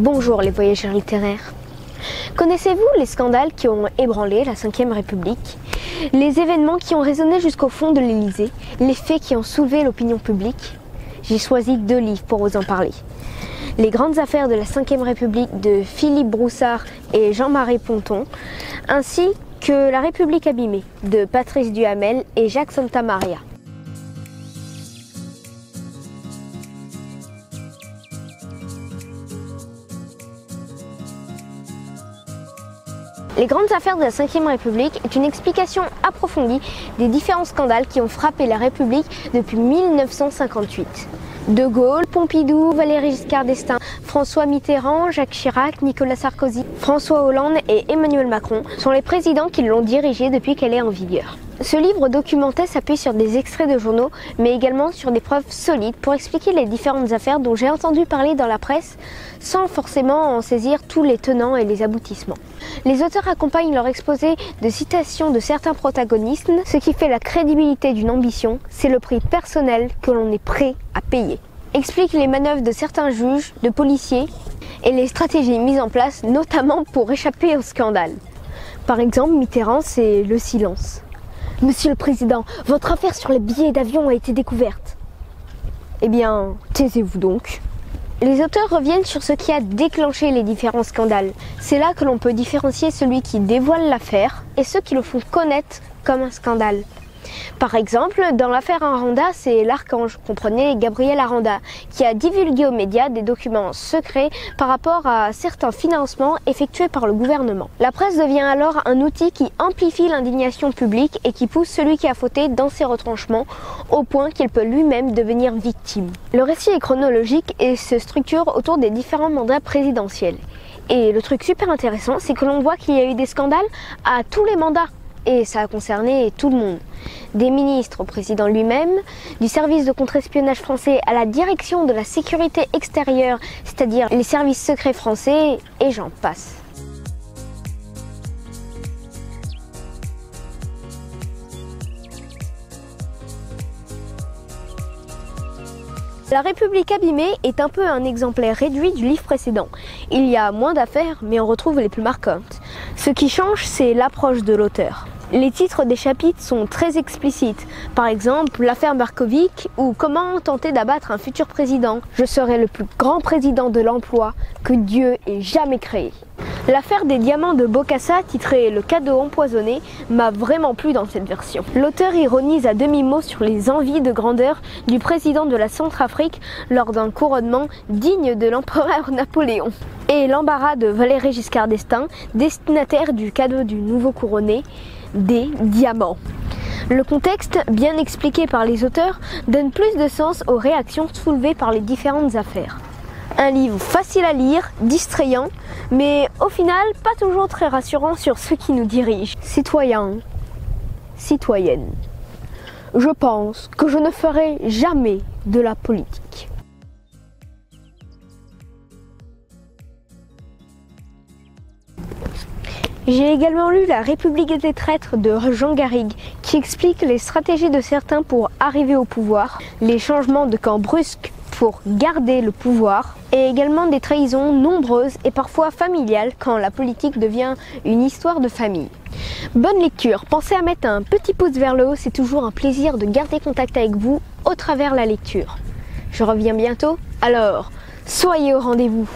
Bonjour les voyageurs littéraires. Connaissez-vous les scandales qui ont ébranlé la Ve République? Les événements qui ont résonné jusqu'au fond de l'Élysée? Les faits qui ont soulevé l'opinion publique? J'ai choisi 2 livres pour vous en parler. Les grandes affaires de la Ve République de Philippe Broussard et Jean-Marie Ponton, ainsi que La République abîmée de Patrice Duhamel et Jacques Santamaria. Les grandes affaires de la Ve République est une explication approfondie des différents scandales qui ont frappé la République depuis 1958. De Gaulle, Pompidou, Valéry Giscard d'Estaing, François Mitterrand, Jacques Chirac, Nicolas Sarkozy, François Hollande et Emmanuel Macron sont les présidents qui l'ont dirigée depuis qu'elle est en vigueur. Ce livre documentaire s'appuie sur des extraits de journaux, mais également sur des preuves solides pour expliquer les différentes affaires dont j'ai entendu parler dans la presse, sans forcément en saisir tous les tenants et les aboutissements. Les auteurs accompagnent leur exposé de citations de certains protagonistes. Ce qui fait la crédibilité d'une ambition, c'est le prix personnel que l'on est prêt à payer. Explique les manœuvres de certains juges, de policiers et les stratégies mises en place, notamment pour échapper au scandale. Par exemple, Mitterrand, c'est le silence. Monsieur le Président, votre affaire sur les billets d'avion a été découverte. Eh bien, taisez-vous donc. Les auteurs reviennent sur ce qui a déclenché les différents scandales. C'est là que l'on peut différencier celui qui dévoile l'affaire et ceux qui le font connaître comme un scandale. Par exemple, dans l'affaire Aranda, c'est l'Archange, comprenez Gabriel Aranda, qui a divulgué aux médias des documents secrets par rapport à certains financements effectués par le gouvernement. La presse devient alors un outil qui amplifie l'indignation publique et qui pousse celui qui a fauté dans ses retranchements au point qu'il peut lui-même devenir victime. Le récit est chronologique et se structure autour des différents mandats présidentiels. Et le truc super intéressant, c'est que l'on voit qu'il y a eu des scandales à tous les mandats. Et ça a concerné tout le monde. Des ministres au président lui-même, du service de contre-espionnage français à la direction de la sécurité extérieure, c'est-à-dire les services secrets français, et j'en passe. La République abîmée est un peu un exemplaire réduit du livre précédent. Il y a moins d'affaires, mais on retrouve les plus marquantes. Ce qui change, c'est l'approche de l'auteur. Les titres des chapitres sont très explicites. Par exemple, l'affaire Markovic ou comment tenter d'abattre un futur président. Je serai le plus grand président de l'emploi que Dieu ait jamais créé. L'affaire des diamants de Bokassa, titrée Le cadeau empoisonné, m'a vraiment plu dans cette version. L'auteur ironise à demi-mot sur les envies de grandeur du président de la Centrafrique lors d'un couronnement digne de l'empereur Napoléon. Et l'embarras de Valéry Giscard d'Estaing, destinataire du cadeau du nouveau couronné, des diamants. Le contexte, bien expliqué par les auteurs, donne plus de sens aux réactions soulevées par les différentes affaires. Un livre facile à lire, distrayant, mais au final pas toujours très rassurant sur ceux qui nous dirigent. Citoyens, citoyennes, je pense que je ne ferai jamais de la politique. J'ai également lu La République des traîtres de Jean Garrigue, qui explique les stratégies de certains pour arriver au pouvoir, les changements de camp brusques pour garder le pouvoir, et également des trahisons nombreuses et parfois familiales quand la politique devient une histoire de famille. Bonne lecture, pensez à mettre un petit pouce vers le haut, c'est toujours un plaisir de garder contact avec vous au travers la lecture. Je reviens bientôt, alors soyez au rendez-vous.